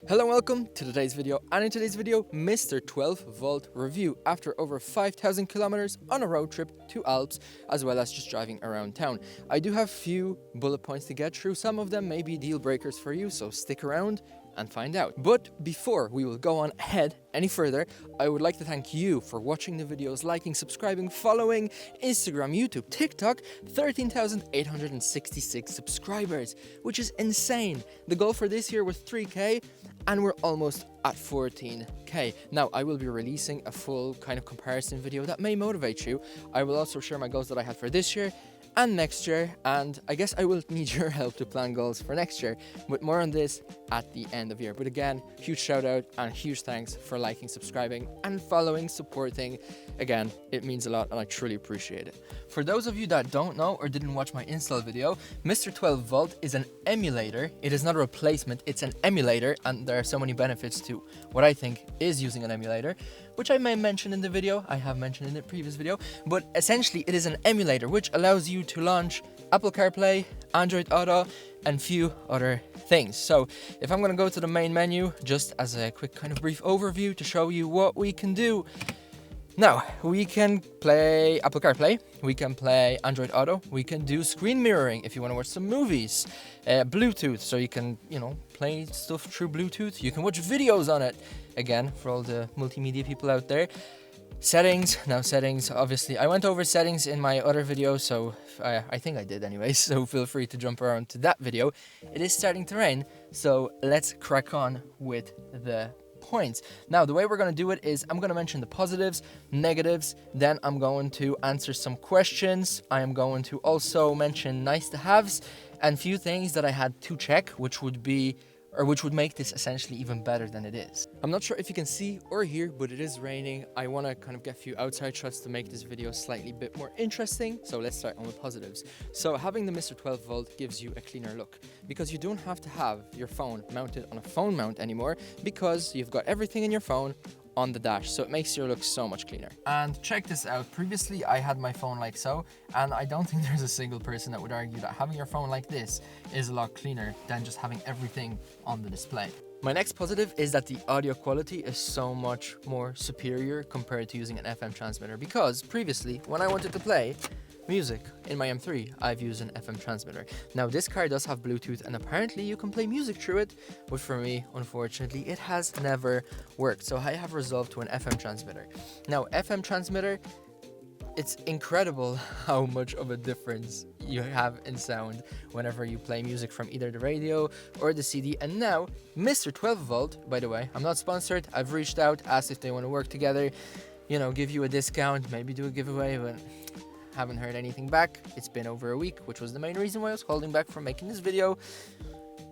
Hello and welcome to today's video, and in today's video, Mr12Volt review after over 5,000 kilometers on a road trip to Alps, as well as just driving around town. I do have few bullet points to get through. Some of them may be deal breakers for you, so stick around and find out. But before we will go on ahead any further, I would like to thank you for watching the videos, liking, subscribing, following Instagram, YouTube, TikTok. 13,866 subscribers, which is insane. The goal for this year was 3K, and we're almost at 14K. Now, I will be releasing a full kind of comparison video that may motivate you. I will also share my goals that I had for this year and next year, and I guess I will need your help to plan goals for next year, but more on this at the end of the year. But again, huge shout out and huge thanks for liking, subscribing and following, supporting. Again, it means a lot and I truly appreciate it. For those of you that don't know or didn't watch my install video, Mr12Volt is an emulator. It is not a replacement, it's an emulator, and there are so many benefits to what I think is using an emulator, which I may mention in the video. I have mentioned in the previous video, but essentially it is an emulator which allows you to launch Apple CarPlay, Android Auto, and few other things. So if I'm going to go to the main menu, just as a quick kind of brief overview to show you what we can do. Now, we can play Apple CarPlay, we can play Android Auto, we can do screen mirroring if you want to watch some movies, Bluetooth, so you can, play stuff through Bluetooth, you can watch videos on it, again, for all the multimedia people out there. Settings, obviously, I went over settings in my other video, so I think I did anyway, so feel free to jump around to that video. It is starting to rain, so let's crack on with the points. Now, the way we're going to do it is I'm going to mention the positives, negatives, then I'm going to answer some questions. I am going to also mention nice to haves and few things that I had to check, which would make this essentially even better than it is. I'm not sure if you can see or hear, but it is raining. I want to kind of get a few outside shots to make this video slightly bit more interesting. So let's start on the positives. So having the Mr12Volt gives you a cleaner look because you don't have to have your phone mounted on a phone mount anymore because you've got everything in your phone on the dash, so it makes your look so much cleaner. And check this out, previously I had my phone like so, and I don't think there's a single person that would argue that having your phone like this is a lot cleaner than just having everything on the display. My next positive is that the audio quality is so much more superior compared to using an FM transmitter, because previously when I wanted to play music in my M3, I've used an FM transmitter. Now this car does have Bluetooth and apparently you can play music through it, but for me, unfortunately, it has never worked. So I have resolved to an FM transmitter. Now FM transmitter, it's incredible how much of a difference you have in sound whenever you play music from either the radio or the CD. And now Mr12Volt, by the way, I'm not sponsored, I've reached out, asked if they want to work together, give you a discount, maybe do a giveaway, but haven't heard anything back. It's been over a week, which was the main reason why I was holding back from making this video.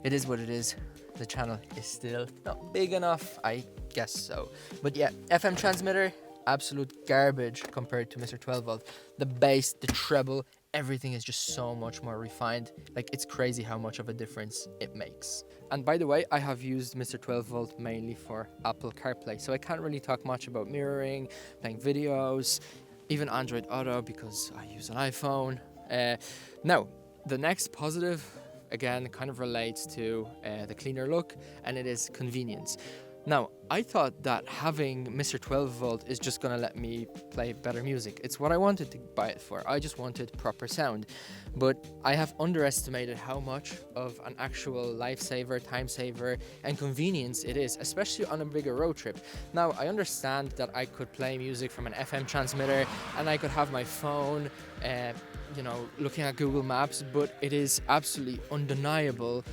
It is what it is. The channel is still not big enough, I guess so. But yeah, FM transmitter, absolute garbage compared to Mr12Volt. The bass, the treble, everything is just so much more refined. Like, it's crazy how much of a difference it makes. And by the way, I have used Mr12Volt mainly for Apple CarPlay, so I can't really talk much about mirroring, playing videos, even Android Auto because I use an iPhone. Now, the next positive, again, kind of relates to the cleaner look, and it is convenience. Now, I thought that having Mr12Volt is just gonna let me play better music. It's what I wanted to buy it for. I just wanted proper sound. But I have underestimated how much of an actual lifesaver, time saver, and convenience it is, especially on a bigger road trip. Now, I understand that I could play music from an FM transmitter and I could have my phone, looking at Google Maps, but it is absolutely undeniable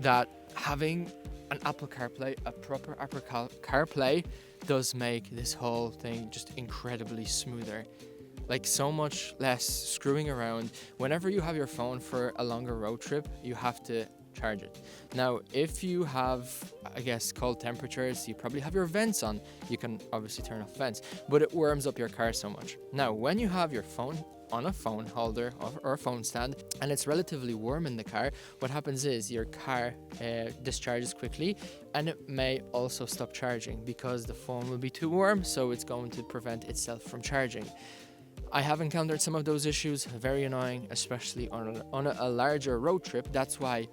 that having an Apple CarPlay, a proper Apple CarPlay, does make this whole thing just incredibly smoother. Like, so much less screwing around. Whenever you have your phone for a longer road trip, you have to charge it. Now, if you have, I guess, cold temperatures, you probably have your vents on. You can obviously turn off vents, but it warms up your car so much. Now, when you have your phone on a phone holder or a phone stand and it's relatively warm in the car, what happens is your car discharges quickly, and it may also stop charging because the phone will be too warm, so it's going to prevent itself from charging. I have encountered some of those issues, very annoying, especially on a larger road trip. That's why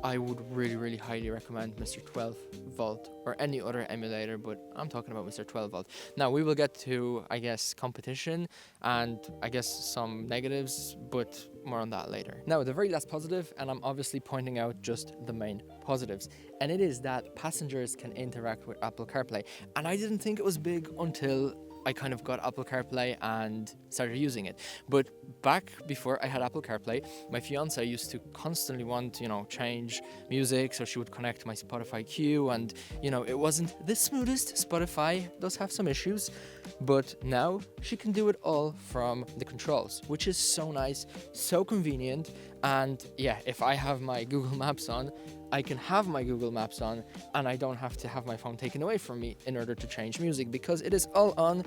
I would really highly recommend Mr12Volt or any other emulator, but I'm talking about Mr12Volt. Now we will get to, I guess, competition and I guess some negatives, but more on that later. Now the very last positive, and I'm obviously pointing out just the main positives, and it is that passengers can interact with Apple CarPlay. And I didn't think it was big until I kind of got Apple CarPlay and started using it. But back before I had Apple CarPlay, my fiance used to constantly want to, change music, so she would connect my Spotify queue, and, it wasn't the smoothest. Spotify does have some issues, but now she can do it all from the controls, which is so nice, so convenient. And yeah, if I have my Google Maps on, I can have my Google Maps on, and I don't have to have my phone taken away from me in order to change music, because it is all on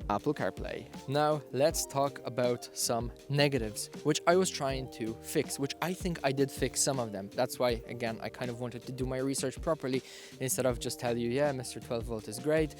Apple CarPlay. Now let's talk about some negatives, which I was trying to fix, which I think I did fix some of them. That's why, again, I kind of wanted to do my research properly instead of just tell you, yeah, Mr12Volt is great,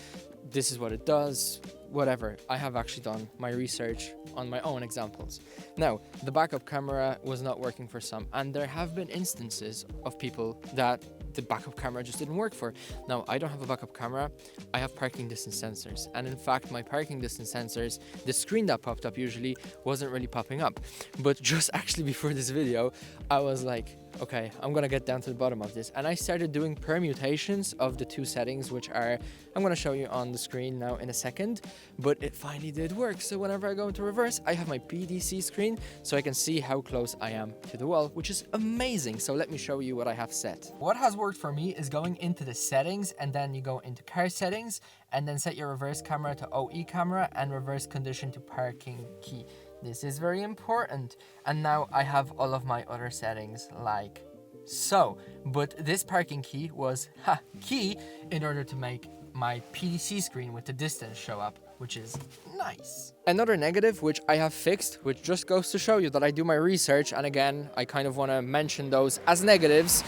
this is what it does, whatever. I have actually done my research on my own examples. Now, the backup camera was not working for some, and there have been instances of people that the backup camera just didn't work for. Now, I don't have a backup camera, I have parking distance sensors, and in fact my parking distance sensors, the screen that popped up usually wasn't really popping up. But just actually before this video, I was like, okay, I'm gonna get down to the bottom of this, and I started doing permutations of the two settings, which are, I'm gonna show you on the screen now in a second, but it finally did work. So whenever I go into reverse, I have my PDC screen, so I can see how close I am to the wall, which is amazing. So let me show you what I have set. What has worked for me is going into the settings, and then you go into car settings, and then set your reverse camera to OE camera and reverse condition to parking key. This is very important. And now I have all of my other settings like so. But this parking key was key in order to make my PDC screen with the distance show up, which is nice. Another negative which I have fixed, which just goes to show you that I do my research, and again, I kind of want to mention those as negatives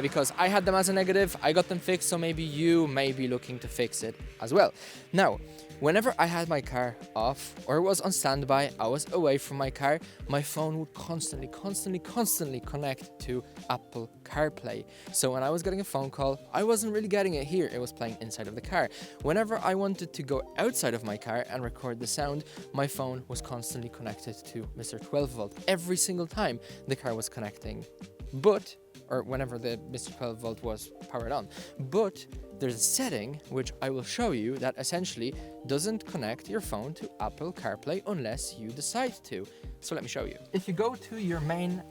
because I had them as a negative, I got them fixed, so maybe you may be looking to fix it as well. Now, whenever I had my car off or was on standby, I was away from my car, my phone would constantly connect to Apple CarPlay. So when I was getting a phone call, I wasn't really getting it here, it was playing inside of the car. Whenever I wanted to go outside of my car and record the sound, my phone was constantly connected to Mr12Volt. Every single time the car was connecting, or whenever the Mr12Volt was powered on. But there's a setting which I will show you that essentially doesn't connect your phone to Apple CarPlay unless you decide to. So let me show you. If you go to your main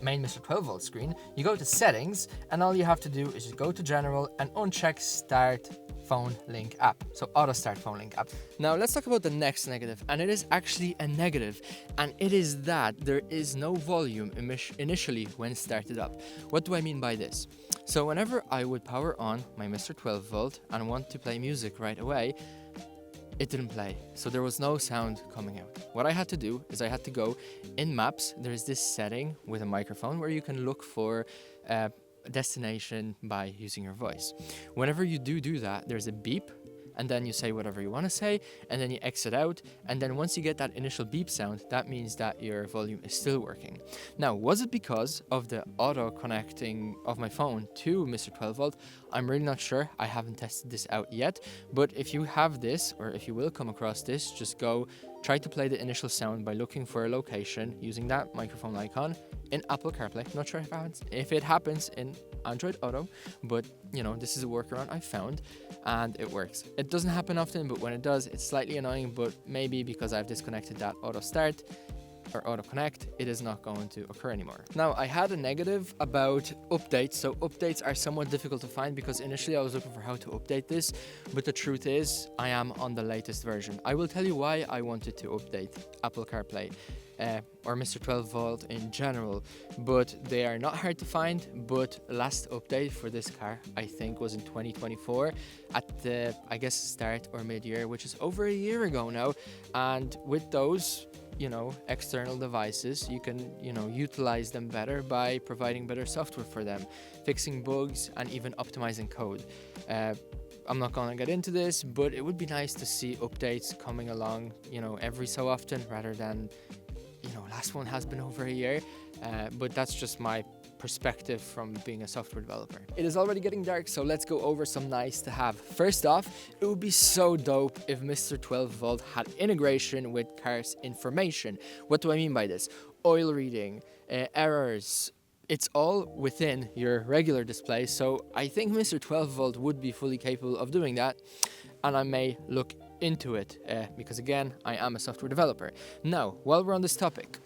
main Mr12Volt screen, you go to settings, and all you have to do is just go to general and uncheck start phone link app. So auto start phone link app. Now let's talk about the next negative, and it is actually a negative, and it is that there is no volume initially when started up. What do I mean by this? So whenever I would power on my Mr12Volt and want to play music right away, it didn't play, so there was no sound coming out. What I had to do is I had to go in maps. There's this setting with a microphone where you can look for a destination by using your voice. Whenever you do that, there's a beep, and then you say whatever you want to say, and then you exit out, and then once you get that initial beep sound, that means that your volume is still working. Now, was it because of the auto connecting of my phone to Mr12Volt? I'm really not sure. I haven't tested this out yet, but if you have this, or if you will come across this, just go try to play the initial sound by looking for a location using that microphone icon in Apple CarPlay. Not sure if it happens in Android Auto, but this is a workaround I found and it works. It doesn't happen often, but when it does, it's slightly annoying, but maybe because I've disconnected that auto start or auto connect, it is not going to occur anymore. Now, I had a negative about updates. So updates are somewhat difficult to find because initially I was looking for how to update this, but the truth is I am on the latest version. I will tell you why I wanted to update Apple CarPlay or Mr12Volt in general, but they are not hard to find. But last update for this car, I think, was in 2024 at the, start or mid-year, which is over a year ago now. And with those external devices, you can utilize them better by providing better software for them, fixing bugs, and even optimizing code. I'm not gonna get into this, but it would be nice to see updates coming along every so often rather than last one has been over a year, but that's just my perspective from being a software developer. It is already getting dark, so let's go over some nice to have. First off, it would be so dope if Mr12Volt had integration with car's information. What do I mean by this? Oil reading, errors, it's all within your regular display, so I think Mr12Volt would be fully capable of doing that, and I may look into it because again, I am a software developer. Now, while we're on this topic,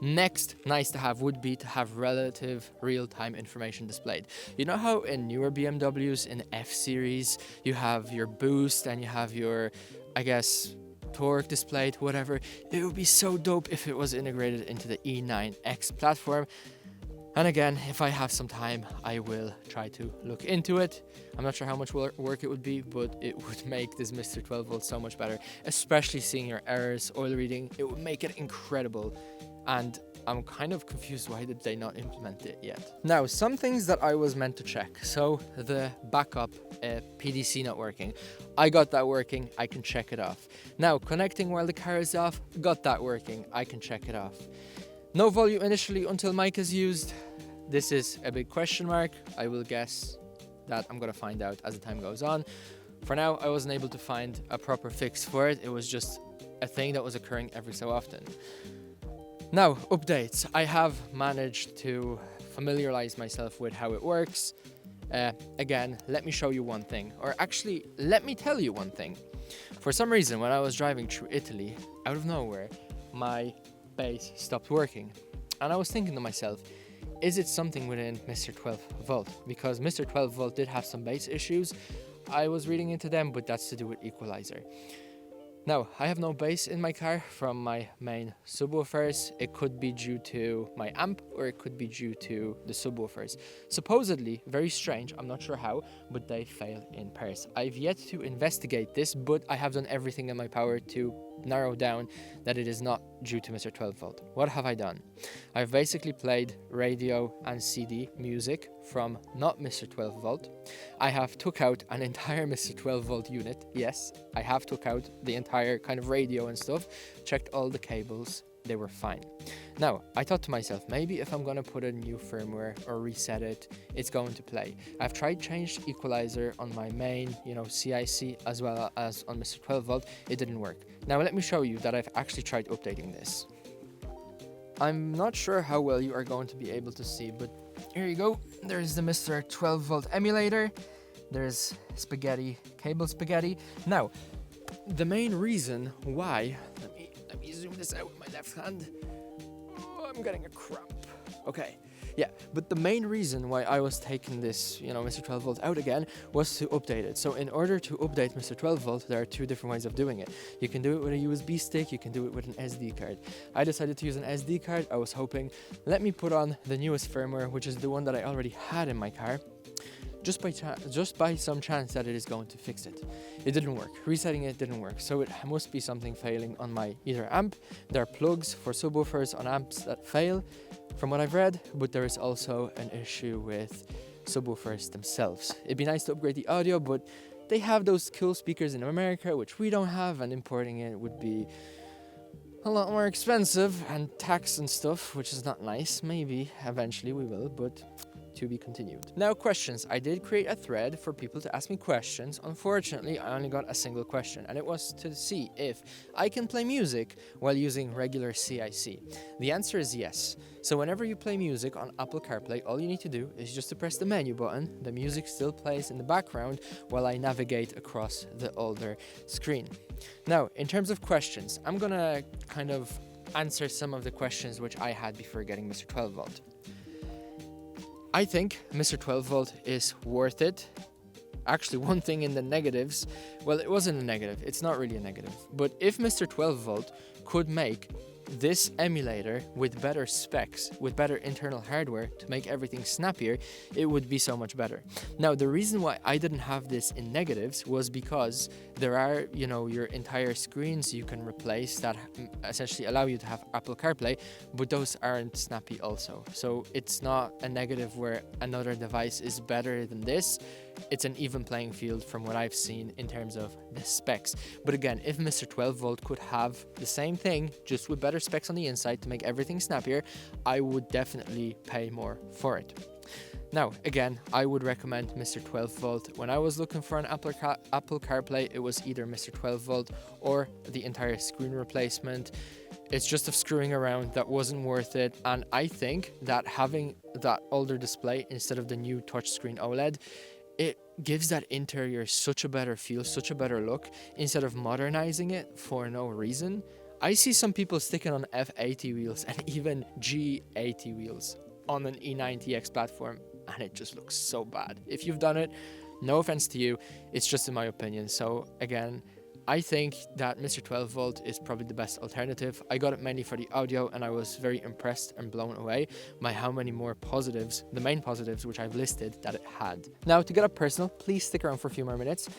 next nice to have would be to have relative real-time information displayed. You know how in newer BMWs in F-Series you have your boost and you have your, I guess, torque displayed, whatever. It would be so dope if it was integrated into the E9X platform. And again, if I have some time, I will try to look into it. I'm not sure how much work it would be, but it would make this Mr12Volt so much better, especially seeing your errors, oil reading. It would make it incredible. And I'm kind of confused, why did they not implement it yet? Now, some things that I was meant to check. So the backup PDC not working. I got that working, I can check it off. Now, connecting while the car is off, got that working, I can check it off. No volume initially until mic is used. This is a big question mark. I will guess that I'm gonna find out as the time goes on. For now, I wasn't able to find a proper fix for it. It was just a thing that was occurring every so often. Now, updates. I have managed to familiarize myself with how it works. Again, let me show you one thing, or actually, let me tell you one thing. For some reason, when I was driving through Italy, out of nowhere, my bass stopped working. And I was thinking to myself, is it something within Mr12Volt? Because Mr12Volt did have some bass issues. I was reading into them, but that's to do with equalizer. Now, I have no bass in my car from my main subwoofers. It could be due to my amp, or it could be due to the subwoofers. Supposedly, very strange, I'm not sure how, but they fail in pairs. I've yet to investigate this, but I have done everything in my power to narrow down that it is not due to Mr12Volt. What have I done? I've basically played radio and CD music from not Mr12Volt. I have took out an entire Mr12Volt unit. Yes, I have took out the entire kind of radio and stuff, checked all the cables, they were fine. Now, I thought to myself, maybe if I'm gonna put a new firmware or reset it, it's going to play. I've tried changed equalizer on my main, CIC as well as on Mr12Volt. It didn't work. Now let me show you that I've actually tried updating this. I'm not sure how well you are going to be able to see, but here you go. There's the Mr12Volt emulator. There's spaghetti, cable spaghetti. Now, the main reason why, let me zoom this out with my left hand. Oh, I'm getting a cramp. Okay, yeah, but the main reason why I was taking this, Mr12Volt out again was to update it. So in order to update Mr12Volt, there are two different ways of doing it. You can do it with a USB stick, you can do it with an SD card. I decided to use an SD card. I was hoping, let me put on the newest firmware, which is the one that I already had in my car. Just by some chance that it is going to fix it. It didn't work. Resetting it didn't work. So it must be something failing on my either amp. There are plugs for subwoofers on amps that fail, from what I've read, but there is also an issue with subwoofers themselves. It'd be nice to upgrade the audio, but they have those cool speakers in America, which we don't have, and importing it would be a lot more expensive and tax and stuff, which is not nice. Maybe eventually we will, but to be continued. Now, questions. I did create a thread for people to ask me questions. Unfortunately, I only got a single question, and it was to see if I can play music while using regular CIC. The answer is yes. So whenever you play music on Apple CarPlay, all you need to do is just to press the menu button. The music still plays in the background while I navigate across the older screen. Now, in terms of questions, I'm gonna kind of answer some of the questions which I had before getting Mr12Volt. I think Mr12Volt is worth it. Actually, one thing in the negatives, well, it wasn't a negative, it's not really a negative, but if Mr12Volt could make this emulator with better specs, with better internal hardware to make everything snappier, it would be so much better. Now, the reason why I didn't have this in negatives was because there are, your entire screens you can replace that essentially allow you to have Apple CarPlay, but those aren't snappy also. So it's not a negative where another device is better than this. It's an even playing field from what I've seen in terms of the specs. But again, if Mr12Volt could have the same thing, just with better specs on the inside to make everything snappier, I would definitely pay more for it. Now, again, I would recommend Mr12Volt. When I was looking for an Apple CarPlay, it was either Mr12Volt or the entire screen replacement. It's just of screwing around that wasn't worth it. And I think that having that older display instead of the new touchscreen OLED, it gives that interior such a better feel, such a better look, instead of modernizing it for no reason. I see some people sticking on F80 wheels and even G80 wheels on an E90X platform, and it just looks so bad. If you've done it, no offense to you, it's just in my opinion. So again, I think that Mr12Volt is probably the best alternative. I got it mainly for the audio, and I was very impressed and blown away by how many more positives, the main positives which I've listed, that it had. Now, to get up personal, please stick around for a few more minutes.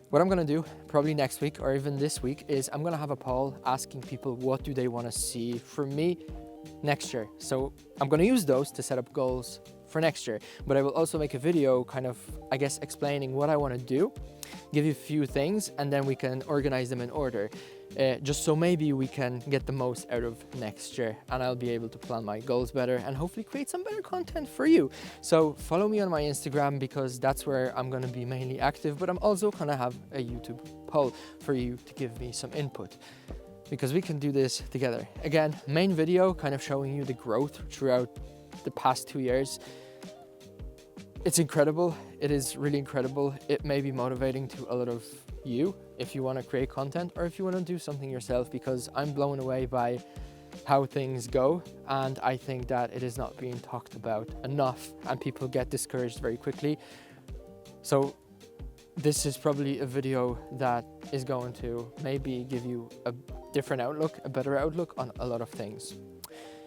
What I'm gonna do, probably next week or even this week, is I'm gonna have a poll asking people what do they wanna see from me next year. So I'm gonna use those to set up goals for next year, but I will also make a video kind of, I guess, explaining what I want to do, give you a few things, and then we can organize them in order, just so maybe we can get the most out of next year, and I'll be able to plan my goals better and hopefully create some better content for you. So follow me on my Instagram, because that's where I'm going to be mainly active, but I'm also going to have a YouTube poll for you to give me some input, because we can do this together. Again, main video kind of showing you the growth throughout the past 2 years. It's incredible. It is really incredible. It may be motivating to a lot of you if you want to create content or if you want to do something yourself, because I'm blown away by how things go, and I think that it is not being talked about enough and people get discouraged very quickly. So this is probably a video that is going to maybe give you a different outlook, a better outlook on a lot of things.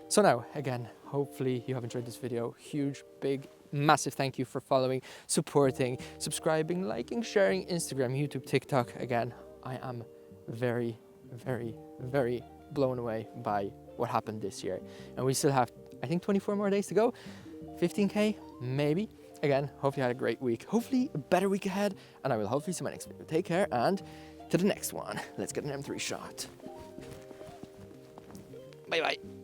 So now, again, hopefully you have enjoyed this video. Huge, big, massive thank you for following, supporting, subscribing, liking, sharing, Instagram, YouTube, TikTok. Again, I am very, very, very blown away by what happened this year. And we still have, I think, 24 more days to go. 15K, maybe. Again, hope you had a great week. Hopefully a better week ahead. And I will hopefully see you in my next video. Take care, and to the next one. Let's get an M3 shot. Bye-bye.